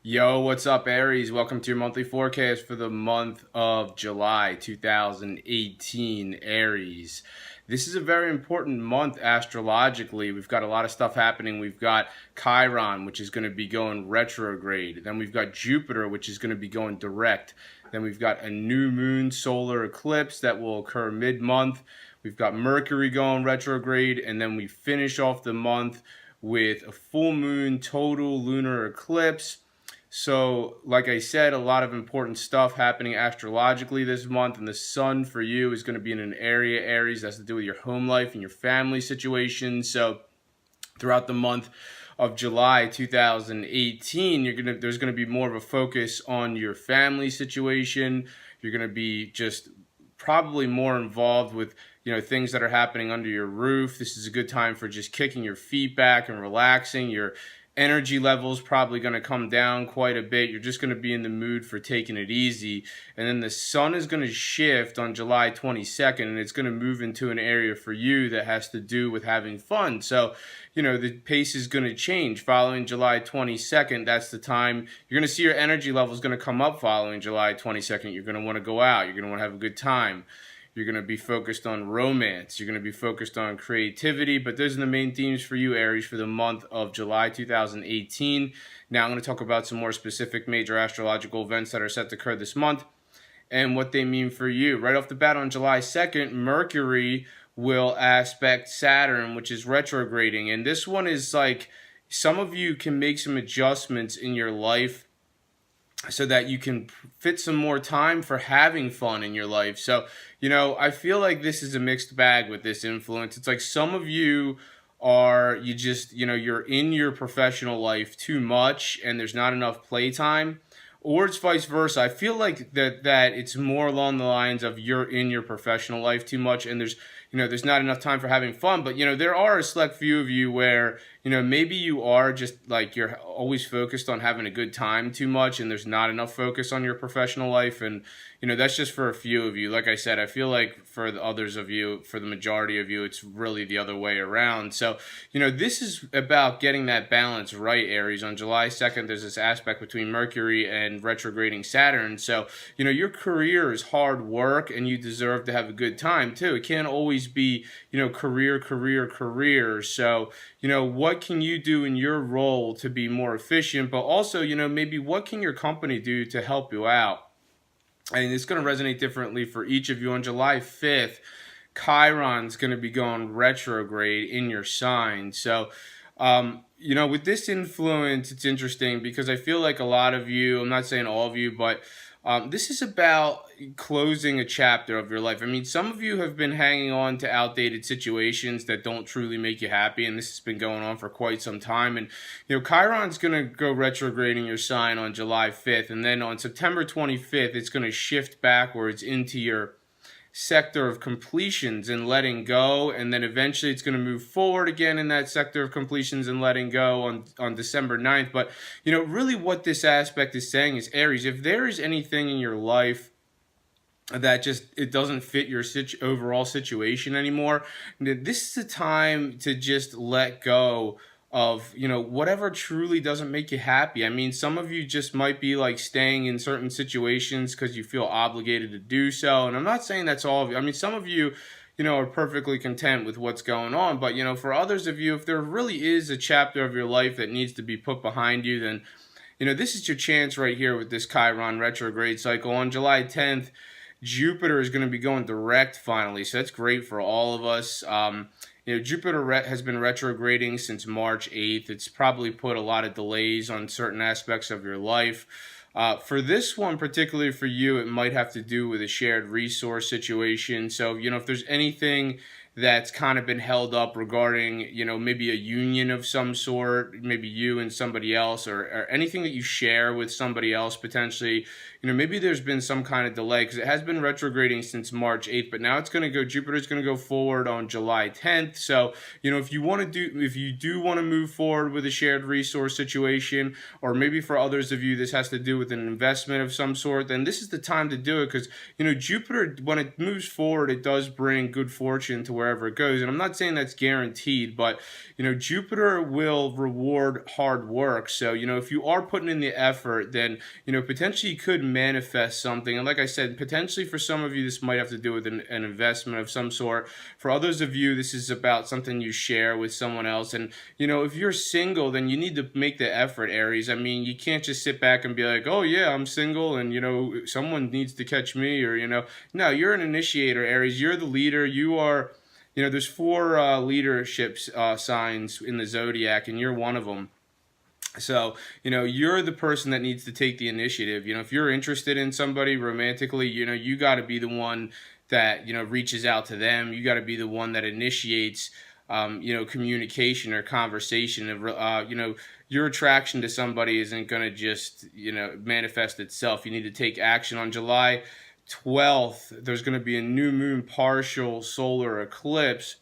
Yo, what's up, Aries? Welcome to your monthly forecast for the month of July 2018, Aries. This is a very important month astrologically. We've got a lot of stuff happening. We've got Chiron, which is going to be going retrograde. Then we've got Jupiter, which is going to be going direct. Then we've got a new moon solar eclipse that will occur mid-month. We've got Mercury going retrograde, and then we finish off the month with a full moon total lunar eclipse. So, like I said, a lot of important stuff happening astrologically this month, and the sun for you is going to be in an area, Aries, that's to do with your home life and your family situation. So, throughout the month of July 2018, there's going to be more of a focus on your family situation. You're going to be just probably more involved with things that are happening under your roof. This is a good time for just kicking your feet back and relaxing. Your energy levels probably going to come down quite a bit. You're just going to be in the mood for taking it easy. And then the sun is going to shift on July 22nd, and it's going to move into an area for you that has to do with having fun. So, the pace is going to change following July 22nd. That's the time you're going to see your energy levels going to come up following July 22nd. You're going to want to go out. You're going to want to have a good time. You're going to be focused on romance. You're going to be focused on creativity. But those are the main themes for you, Aries, for the month of July 2018. Now I'm going to talk about some more specific major astrological events that are set to occur this month and what they mean for you. Right off the bat on July 2nd, Mercury will aspect Saturn, which is retrograding. And this one is like some of you can make some adjustments in your life so that you can fit some more time for having fun in your life. So, I feel like this is a mixed bag with this influence. It's like some of you you're in your professional life too much and there's not enough playtime, or it's vice versa. I feel like that it's more along the lines of you're in your professional life too much and there's not enough time for having fun. But there are a select few of you where maybe you are just like you're always focused on having a good time too much and there's not enough focus on your professional life. And that's just for a few of you. Like I said, I feel like for the others of you, for the majority of you, it's really the other way around. So this is about getting that balance right, Aries. On July 2nd, there's this aspect between Mercury and retrograding Saturn. So your career is hard work and you deserve to have a good time too. It can't always be career. So what can you do in your role to be more efficient, but also maybe what can your company do to help you out? And it's going to resonate differently for each of you. On July 5th, Chiron's going to be going retrograde in your sign. So with this influence, it's interesting because I feel like a lot of you, I'm not saying all of you, but this is about closing a chapter of your life. I mean, some of you have been hanging on to outdated situations that don't truly make you happy, and this has been going on for quite some time. And, Chiron's going to go retrograde in your sign on July 5th, and then on September 25th, it's going to shift backwards into your sector of completions and letting go, and then eventually it's going to move forward again in that sector of completions and letting go on December 9th. But really what this aspect is saying is, Aries, if there is anything in your life that just it doesn't fit your overall situation anymore, this is the time to just let go of whatever truly doesn't make you happy. I mean, some of you just might be like staying in certain situations because you feel obligated to do so, and I'm not saying that's all of you. I mean, some of you are perfectly content with what's going on, but for others of you, if there really is a chapter of your life that needs to be put behind you, then this is your chance right here with this Chiron retrograde cycle. On July 10th, Jupiter is going to be going direct finally, so that's great for all of us. Jupiter has been retrograding since March 8th. It's probably put a lot of delays on certain aspects of your life. For this one, particularly for you, it might have to do with a shared resource situation. So, if there's anything that's kind of been held up regarding, maybe a union of some sort, maybe you and somebody else, or anything that you share with somebody else potentially, maybe there's been some kind of delay because it has been retrograding since March 8th, but now Jupiter's going to go forward on July 10th. So, if you do want to move forward with a shared resource situation, or maybe for others of you, this has to do with an investment of some sort, then this is the time to do it because, Jupiter, when it moves forward, it does bring good fortune to where wherever it goes. And I'm not saying that's guaranteed, but Jupiter will reward hard work. So if you are putting in the effort, then potentially you could manifest something. And like I said, potentially for some of you this might have to do with an investment of some sort. For others of you, this is about something you share with someone else. And if you're single, then you need to make the effort, Aries. I mean, you can't just sit back and be like, oh yeah, I'm single and someone needs to catch me, or no, you're an initiator, Aries. You're the leader. You are, there's four leadership signs in the zodiac, and you're one of them. So, you're the person that needs to take the initiative. If you're interested in somebody romantically, you got to be the one that, reaches out to them. You got to be the one that initiates, communication or conversation. Your attraction to somebody isn't going to just, manifest itself. You need to take action. On July 12th, there's going to be a new moon partial solar eclipse.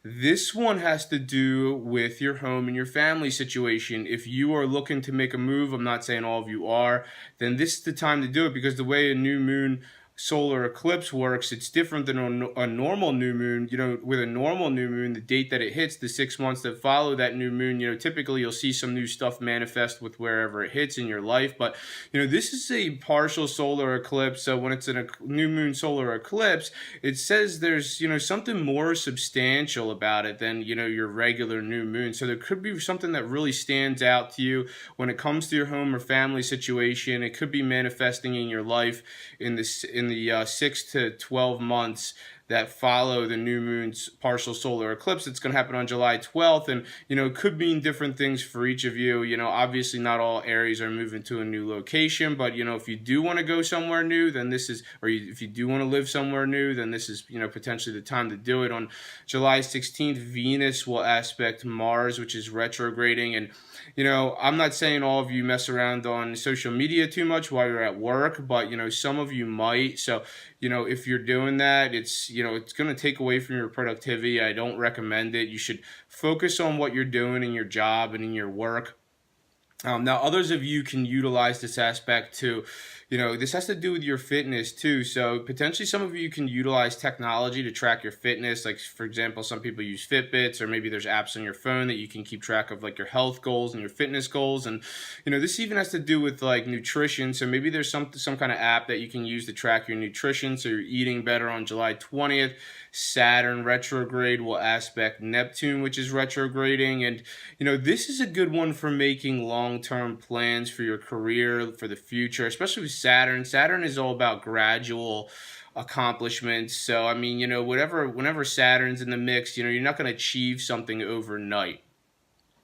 This one has to do with your home and your family situation. If you are looking to make a move, I'm not saying all of you are, then this is the time to do it, because the way a new moon solar eclipse works, it's different than a normal new moon. With a normal new moon, the date that it hits, the 6 months that follow that new moon, typically you'll see some new stuff manifest with wherever it hits in your life. But this is a partial solar eclipse, so when it's a new moon solar eclipse, it says there's something more substantial about it than your regular new moon. So there could be something that really stands out to you when it comes to your home or family situation. It could be manifesting in your life in the 6 to 12 months that follow the new moon's partial solar eclipse. It's going to happen on July 12th, and it could mean different things for each of you. Obviously not all Aries are moving to a new location, but if you do want to go somewhere new, then this is, if you do want to live somewhere new, then this is potentially the time to do it. On July 16th, Venus will aspect Mars, which is retrograding. And I'm not saying all of you mess around on social media too much while you're at work, but some of you might. So if you're doing that, it's it's going to take away from your productivity. I don't recommend it. You should focus on what you're doing in your job and in your work. Now, others of you can utilize this aspect too. This has to do with your fitness too. So potentially some of you can utilize technology to track your fitness. Like, for example, some people use Fitbits, or maybe there's apps on your phone that you can keep track of, like your health goals and your fitness goals. And, this even has to do with like nutrition. So maybe there's some kind of app that you can use to track your nutrition, so you're eating better. On July 20th, Saturn retrograde will aspect Neptune, which is retrograding. And, this is a good one for making long-term plans for your career, for the future, especially with Saturn. Saturn is all about gradual accomplishments. So, I mean, whenever Saturn's in the mix, you're not going to achieve something overnight.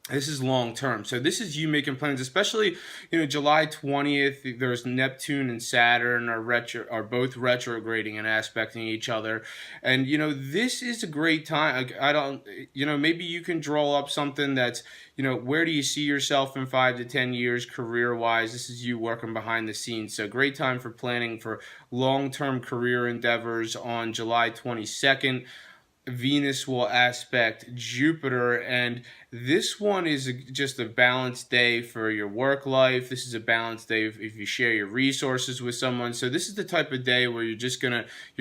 This is long term. So this is you making plans, especially, July 20th, there's Neptune and Saturn are both retrograding and aspecting each other. And, this is a great time. I don't, maybe you can draw up something that's, where do you see yourself in 5 to 10 years career wise? This is you working behind the scenes. So great time for planning for long-term career endeavors. On July 22nd, Venus will aspect Jupiter, and this one is just a balanced day for your work life. This is a balanced day if you share your resources with someone. So this is the type of day where you're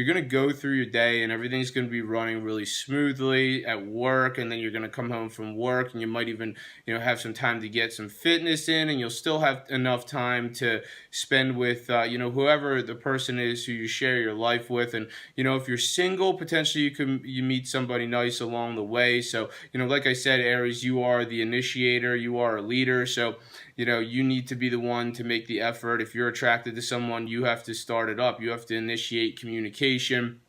gonna go through your day and everything's gonna be running really smoothly at work, and then you're gonna come home from work and you might even have some time to get some fitness in, and you'll still have enough time to spend with whoever the person is who you share your life with. And if you're single, potentially you meet somebody nice along the way. So like I said, Aries, you are the initiator, you are a leader, so you need to be the one to make the effort. If you're attracted to someone, you have to start it up. You have to initiate communication.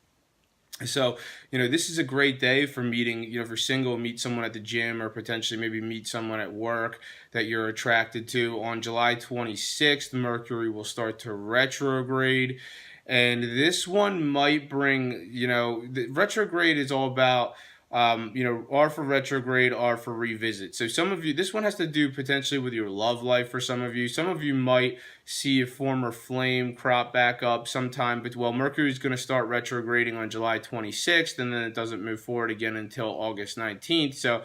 So, this is a great day for meeting, if you're single, meet someone at the gym, or potentially maybe meet someone at work that you're attracted to. On July 26th, Mercury will start to retrograde. And this one might bring, the retrograde is all about R for retrograde, R for revisit. So some of you, this one has to do potentially with your love life for some of you. Some of you might see a former flame crop back up sometime, but well, Mercury is going to start retrograding on July 26th, and then it doesn't move forward again until August 19th. So,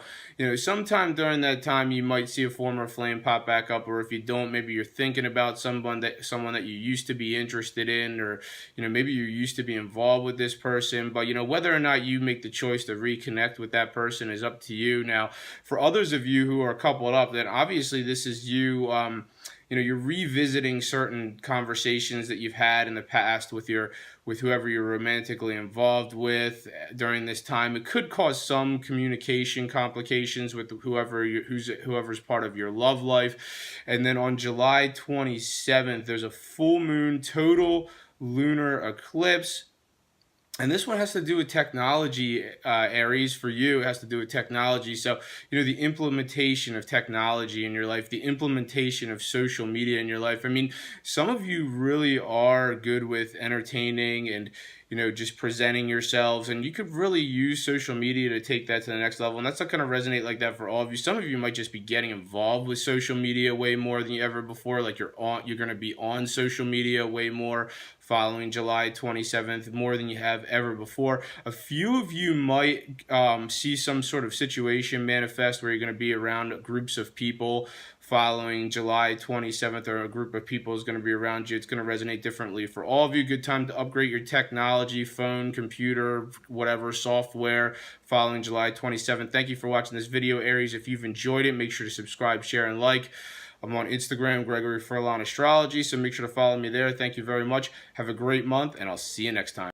sometime during that time, you might see a former flame pop back up, or if you don't, maybe you're thinking about someone that you used to be interested in, or maybe you used to be involved with this person. But whether or not you make the choice to reconnect with that person is up to you. Now, for others of you who are coupled up, then obviously this is you. You're revisiting certain conversations that you've had in the past with whoever you're romantically involved with during this time. It could cause some communication complications with whoever's part of your love life. And then on July 27th, there's a full moon total lunar eclipse. And this one has to do with technology, Aries. For you, it has to do with technology. So, the implementation of technology in your life, the implementation of social media in your life. I mean, some of you really are good with entertaining and, just presenting yourselves. And you could really use social media to take that to the next level. And that's not going to resonate like that for all of you. Some of you might just be getting involved with social media way more than you ever before. Like you're going to be on social media way more following July 27th, more than you have ever before. A few of you might see some sort of situation manifest where you're going to be around groups of people following July 27th, or a group of people is going to be around you. It's going to resonate differently for all of you. Good time to upgrade your technology, phone, computer, whatever, software following July 27th. Thank you for watching this video, Aries. If you've enjoyed it, make sure to subscribe, share, and like. I'm on Instagram, Gregory Furlan Astrology, so make sure to follow me there. Thank you very much. Have a great month, and I'll see you next time.